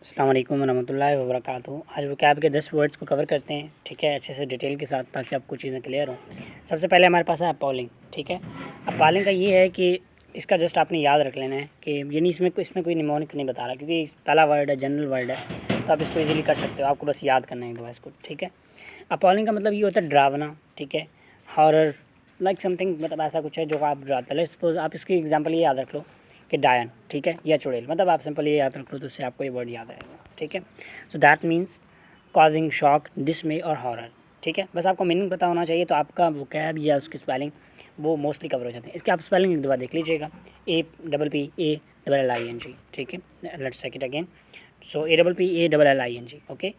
अस्सलाम वालेकुम वरहमतुल्लाहि वबरकातुहू। आज वो कैब के 10 वर्ड्स को कवर करते हैं, ठीक है, अच्छे से डिटेल के साथ, ताकि आपको चीज़ें क्लियर हों। सबसे पहले हमारे पास है अपॉलिंग, ठीक है। अपॉलिंग का ये है कि इसका जस्ट आपने याद रख लेना है कि यानी इसमें कोई निमोनिक नहीं बता रहा, क्योंकि पहला वर्ड है, जनरल वर्ड है, तो आप इसको ईज़िली कर सकते हो। आपको बस याद करना है एक दफ़ा इसको, ठीक है। अपॉलिंग का मतलब ये होता है डरावना, ठीक है। हॉरर लाइक समथिंग, मतलब ऐसा कुछ है जो आप डराता है। सपोज आप इसकी एग्जांपल ये याद रख लो कि डायन, ठीक है, या चुड़ैल, मतलब आप सिंपल ये याद रख लो तो उससे आपको ये वर्ड याद आएगा, ठीक है। सो दैट मीन्स कॉजिंग शॉक, डिसमे और हॉरर, ठीक है। बस आपको मीनिंग पता होना चाहिए, तो आपका वोकैब या उसकी स्पेलिंग वो मोस्टली कवर हो जाते हैं। इसके आप स्पेलिंग एक दफ़ा देख लीजिएगा, APPALLING, ठीक है। Let's check it again. So APPALLING, okay.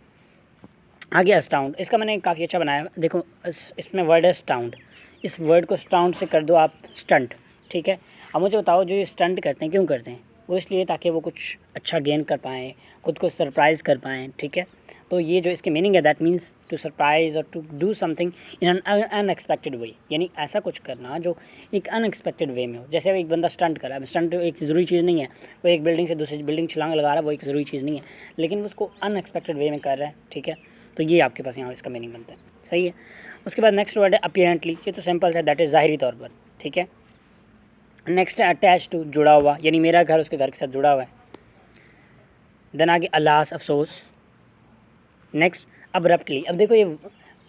आगे अस्टाउंड, इसका मैंने काफ़ी अच्छा बनाया। देखो इसमें वर्ड है स्टाउंड, इस वर्ड को स्टाउंड से कर दो आप स्टंट, ठीक है। अब मुझे बताओ, जो ये स्टंट करते हैं क्यों करते हैं? वो इसलिए ताकि वो कुछ अच्छा गेन कर पाएँ, खुद को सरप्राइज़ कर पाएँ, ठीक है। तो ये जो इसकी मीनिंग है, दैट मीन्स टू सरप्राइज़ और to do something in an unexpected way, यानी ऐसा कुछ करना जो एक अनएक्सपेक्टेड वे में हो। जैसे एक बंदा स्टंट कर रहा है, स्टंट एक ज़रूरी चीज़ नहीं है, वो एक बिल्डिंग से दूसरी बिल्डिंग छलांग लगा रहा है, वो एक ज़रूरी चीज़ नहीं है, लेकिन वो उसको अनएक्सपेक्टेड वे में कर रहा है, ठीक है। तो ये आपके पास यहाँ इसका मीनिंग बनता है, सही है। उसके बाद नेक्स्ट वर्ड है अपीरेंटली, ये तो सिंपल है, दैट इज़ ज़ाहिरी तौर पर, ठीक है। नेक्स्ट है अटैच टू, जुड़ा हुआ, यानी मेरा घर उसके घर के साथ जुड़ा हुआ है। देन आगे अलास, अफसोस। नेक्स्ट अब्रप्टली, अब देखो ये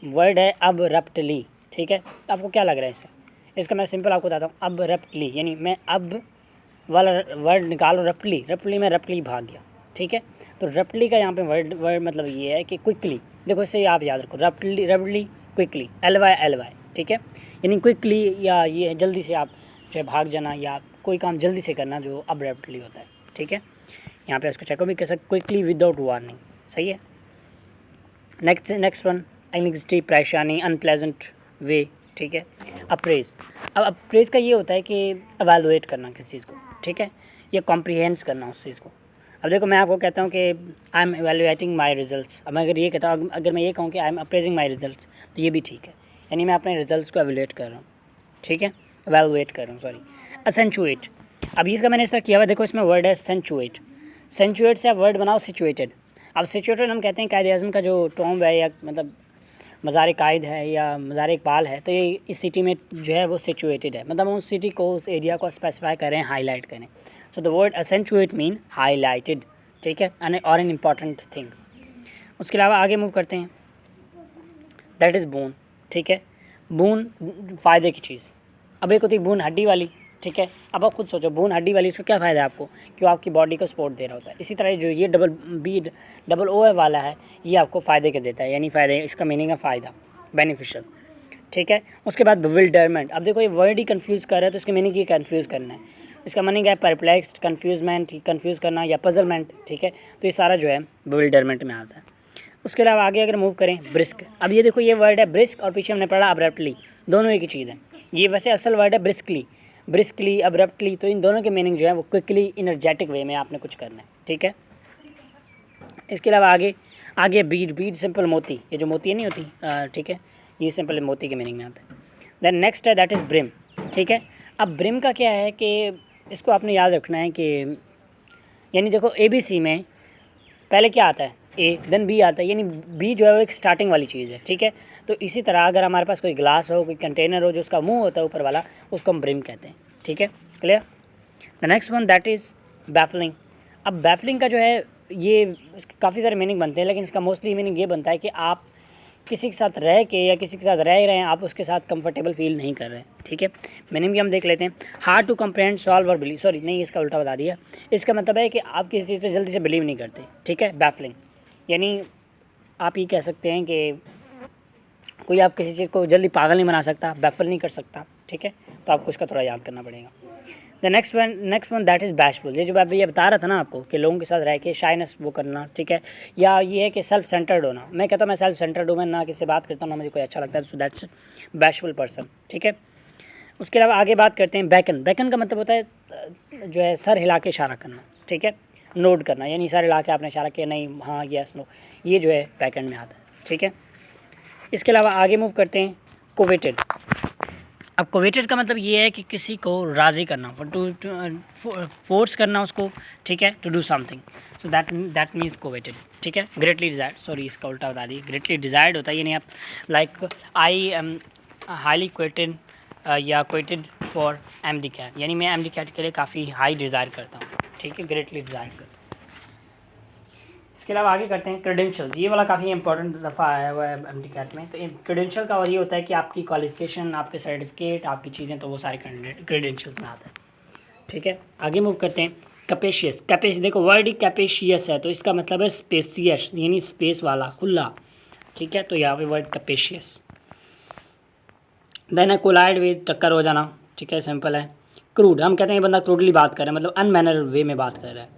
वर्ड है अब्रप्टली, ठीक है। आपको क्या लग रहा है इससे? इसका मैं सिंपल आपको बताता हूँ। अब्रप्टली यानी मैं अब वाला वर्ड निकालो, रप्टली में रप्टली भाग गया, ठीक है। तो रप्टली का यहाँ पे वर्ड मतलब ये है कि क्विकली, देखो इससे आप याद रखो, रप्टली क्विकली, LY, ठीक है। यानी क्विकली, या ये जल्दी से आप जो है भाग जाना, या कोई काम जल्दी से करना, जो अब्रप्टली होता है, ठीक है। यहाँ पे इसको चेको भी कर सकते, क्विकली विदाउट वार्निंग, सही है। नेक्स्ट वन एंग्जाइटी, परेशानी, अनप्लेजेंट वे, ठीक है। अप्रेज, अब अप्रेज का ये होता है कि एवेलुएट करना किसी चीज़ को, ठीक है, या कॉम्प्रिहेंस करना उस चीज़ को। अब देखो मैं आपको कहता हूँ कि I am evaluating my results, अब मैं अगर ये कहता हूँ, अगर मैं ये कहूँ कि I am appraising my results, तो ये भी ठीक है, यानी मैं अपने रिजल्ट्स को एवेलुएट कर रहा हूँ, ठीक है, एवेलुएट कर रहा हूँ, सॉरी। असेंचुएट, अब इसका मैंने इस तरह किया हुआ, देखो इसमें वर्ड है सेंचुएट, सेंचुएट से आप वर्ड बनाओ सिचुएटेड। अब सिचुएटेड हम कहते हैं कायद अज़म का जो टॉम्ब है, या मतलब मज़ार कायद है या मज़ार इकबाल है, तो ये इस सिटी में जो है वो सिचुएटेड है, मतलब हम उस सिटी को, उस एरिया को स्पेसिफाई करें, हाईलाइट करें। So the word accentuate mean highlighted, ठीक है, और एन इम्पॉर्टेंट थिंग। उसके अलावा आगे मूव करते हैं, दैट इज़ बून, ठीक है। बून फ़ायदे की चीज़, अब एक होती है बून हड्डी वाली, ठीक है। अब आप खुद सोचो, बून हड्डी वाली, इसका क्या फ़ायदा है आपको? कि वो आपकी बॉडी को सपोर्ट दे रहा होता है। इसी तरह जो ये डबल ओ वाला है, ये आपको फ़ायदे के देता है, यानी फ़ायदे, इसका मीनिंग है फ़ायदा, बेनिफिशियल, ठीक है। उसके बाद बिविल्डरमेंट, अब देखो ये वर्ड ही कंफ्यूज कर रहा है, तो इसके मीनिंग ये कंफ्यूज करना है। इसका मीनिंग है परप्लेक्स्ड, कंफ्यूज करना या पजलमेंट, ठीक है। तो ये सारा जो है बिविल्डरमेंट में आता है। उसके अलावा आगे अगर मूव करें, ब्रिस्क, अब ये देखो ये वर्ड है ब्रिस्क, और पीछे हमने पढ़ा अब्रप्टली, दोनों एक ही चीज़ है। ये वैसे असल वर्ड है ब्रिस्कली, अब्रप्टली, तो इन दोनों के मीनिंग जो है वो क्विकली, इनर्जेटिक वे में आपने कुछ करना है, ठीक है। इसके अलावा आगे बीड सिंपल मोती, ये जो मोती नहीं होती, ठीक है, ये सिंपल मोती के मीनिंग में आता है। देन नेक्स्ट है दैट इज़ ब्रिम, ठीक है। अब ब्रिम का क्या है कि इसको आपने याद रखना है कि यानी देखो ABC में पहले क्या आता है, A, देन B आता है, यानी B जो है वो एक स्टार्टिंग वाली चीज़ है, ठीक है। तो इसी तरह अगर हमारे पास कोई ग्लास हो, कोई कंटेनर हो, जो उसका मुंह होता है ऊपर वाला, उसको हम ब्रिम कहते हैं, ठीक है, clear. The next one that is baffling, अब बैफलिंग का जो है ये काफ़ी सारे मीनिंग बनते हैं, लेकिन इसका मोस्टली मीनिंग ये बनता है कि आप किसी के साथ रह के या किसी के साथ रह रहे हैं, आप उसके साथ कंफर्टेबल फील नहीं कर रहे हैं, ठीक है। मीनिंग भी हम देख लेते हैं, हार्ड टू कंप्रेहेंड, सॉल्व और बिलीव, सॉरी नहीं, इसका उल्टा बता दिया। इसका मतलब है कि आप किसी चीज़ पे जल्दी से बिलीव नहीं करते, ठीक है, बैफलिंग। यानी आप ये कह सकते हैं कि कोई आप किसी चीज़ को जल्दी पागल नहीं बना सकता, बैफल नहीं कर सकता, ठीक है। तो आपको इसका थोड़ा याद करना पड़ेगा। The next one that is bashful, ये जो मैं ये बता रहा था ना आपको कि लोगों के साथ रह के शाइनेस वो करना, ठीक है, या ये है कि सेल्फ सेंटर्ड होना। मैं कहता हूँ मैं सेल्फ सेंटर्ड हूँ, मैं ना किसी से बात करता हूँ, ना मुझे कोई अच्छा लगता है, सो दैट्स बैशफुल पर्सन, ठीक है। उसके अलावा आगे बात करते हैं बैकन का मतलब होता है जो है सर हिला के इशारा करना, ठीक है, नोट करना, यानी सर हिला के आपने इशारा किया, नहीं, हाँ, यस, नो, ये जो है बैकन में आता है, ठीक है। इसके अलावा आगे मूव करते हैं कोवेटेड, अब कोवेटेड का मतलब ये है कि किसी को राज़ी करना, टू फोर्स करना उसको, ठीक है, to do something, so that means coveted, ठीक है। ग्रेटली डिज़ायर्ड, सॉरी इसका उल्टा बता दी, ग्रेटली डिज़ायर्ड होता है, ये नहीं आप like I am highly coveted या कोवेटेड फॉर एमडी कैट, यानी मैं एमडी कैट के लिए काफ़ी हाई डिज़ायर करता हूँ, ठीक है, ग्रेटली डिज़ायर करता हूँ। इसके अलावा आगे करते हैं क्रेडेंशियल्स, ये वाला काफ़ी इंपॉर्टेंट दफ़ा आया हुआ है एमडी कैट में। तो क्रेडेंशियल का ये होता है कि आपकी क्वालिफिकेशन, आपके सर्टिफिकेट, आपकी चीज़ें, तो वो सारे क्रेडेंशियल्स में आता है, ठीक है। आगे मूव करते हैं कैपेशियस। देखो वर्ड ही कैपेशियस है, तो इसका मतलब है स्पेसियस, यानी स्पेस वाला, खुला, ठीक है। तो यहाँ पे वर्ड कैपेशियस। देन है कोलाइड विद, टक्कर हो जाना, ठीक है, सिंपल है। क्रूड, हम कहते हैं ये बंदा क्रूडली बात कर रहा है, मतलब अनमैनर वे में बात कर रहा है।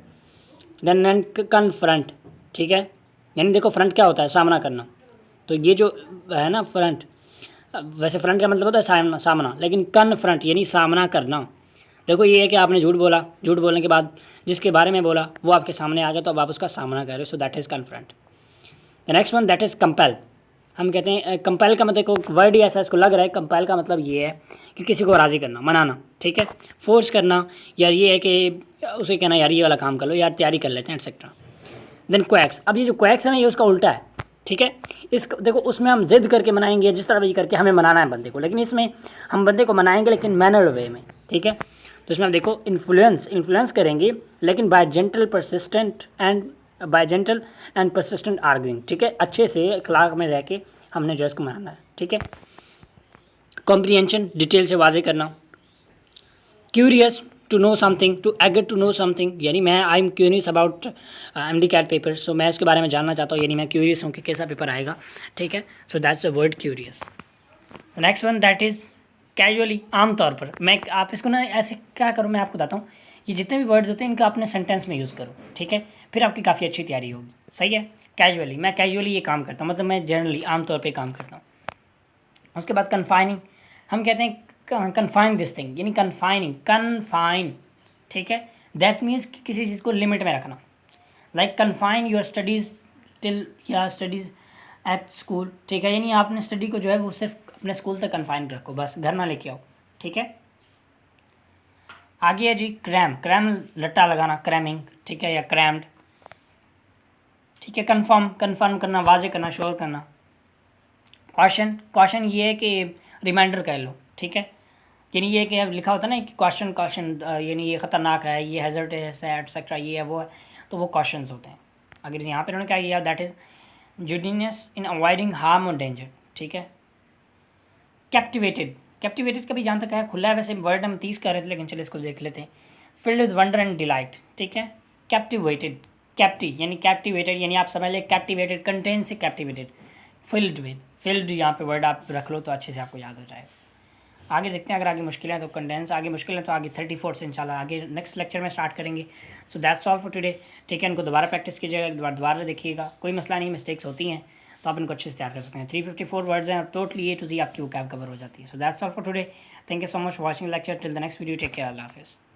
देन कन्फ्रंट, ठीक है, यानी देखो फ्रंट क्या होता है, सामना करना, तो ये जो है ना फ्रंट, वैसे फ्रंट का मतलब होता है सामना, लेकिन कन्फ्रंट यानी सामना करना। देखो ये है कि आपने झूठ बोला, झूठ बोलने के बाद जिसके बारे में बोला वो आपके सामने आ गया, तो अब आप उसका सामना कर रहे हो, so that is confront. The next one that is compel. हम कहते हैं कंपेल का मतलब, को वर्ड ही ऐसा इसको लग रहा है, कंपेल का मतलब ये है कि किसी को राज़ी करना, मनाना, ठीक है, फोर्स करना, या ये है कि उसे कहना यार ये वाला काम कर लो, यार तैयारी कर लेते हैं, एटसेट्रा। देन क्वैक्स, अब ये जो क्वैक्स है ना, ये उसका उल्टा है, ठीक है। इस देखो उसमें हम जिद करके मनाएंगे, जिस तरह भी करके हमें मनाना है बंदे को, लेकिन इसमें हम बंदे को मनाएंगे लेकिन मैनर्ड वे में, ठीक है। तो इसमें आप देखो इन्फ्लुएंस करेंगे, लेकिन by gentle and persistent arguing, ठीक है, अच्छे से अखलाक में रह के हमने जो इसको मनाना है, ठीक है। कॉम्प्रिहेंशन, डिटेल से वाजे करना। Curious, to know something, to eager to know something, यानी मैं I am curious about MD CAT paper, so मैं उसके बारे में जानना चाहता हूँ, यानी मैं क्यूरियस हूँ कि कैसा पेपर आएगा, ठीक है। So that's a word curious. Next one that is casually, आमतौर पर। मैं आप इसको ना ऐसे क्या करूँ, मैं आपको बताता हूँ कि जितने भी वर्ड्स होते हैं इनका अपने सेंटेंस में यूज़ करो, ठीक है, फिर आपकी काफ़ी अच्छी तैयारी होगी, सही है। कैजुअली, मैं कैजुअली ये काम करता हूँ, मतलब मैं जनरली आमतौर पर काम करता हूँ। उसके बाद कन्फाइनिंग, हम कहते हैं कन्फाइन दिस थिंग, यानी कन्फाइन, ठीक है, दैट मीन्स कि किसी चीज़ को लिमिट में रखना, like confine your studies till या स्टडीज़ एट स्कूल, ठीक है, यानी आपने स्टडी को जो है वो सिर्फ अपने स्कूल तक कन्फाइन रखो, बस घर ना लेके आओ, ठीक है। आगे है जी क्रैम लट्टा लगाना, क्रैमिंग, ठीक है, या क्रैम्ड, ठीक है। कन्फर्म करना, वाजे करना, श्योर करना। क्वेश्चन ये है कि रिमाइंडर कह लो, ठीक है, यानी ये कि लिखा होता है ना कि क्वेश्चन यानी ये ख़तरनाक है, ये हैज़र्डस है, एटसेट्रा, ये है वो है, तो वो क्वेश्चंस होते हैं। अगर यहाँ पे उन्होंने क्या किया, that is judicious in avoiding harm और डेंजर, ठीक है। कैप्टिवेटेड का भी जहाँ तक है खुला है, वैसे वर्ड हम 30 कर रहे थे, लेकिन चलिए इसको देख लेते हैं। Filled with wonder and delight, ठीक है। कैप्टिवेटेड, कैप्टिवेटेड यानी आप समझ लें कैप्टिवेटेड, कंटेन से कैप्टिवेटेड। फिल्ड यहाँ पे वर्ड आप रख लो तो अच्छे से आपको याद हो जाएगा। आगे देखते हैं, अगर आगे मुश्किल है तो कंडेंस, आगे मुश्किल है तो आगे 34 से इंशाल्लाह आगे नेक्स्ट लेक्चर में स्टार्ट करेंगे। सो दैट्स ऑल फॉर टुडे, ठीक है। इनको दोबारा प्रैक्टिस कीजिएगा, दोबारा देखिएगा, कोई मसला नहीं, मिस्टेक्स होती हैं तो आप इनको अच्छे से तैयार कर सकते हैं। 354 वर्ड्स हैं और टोटली A to Z आपकी वो कैब कवर हो जाती है। So that's all for today, thank you so much for watching lecture, till the next video, take care, अल्लाह हाफिज़।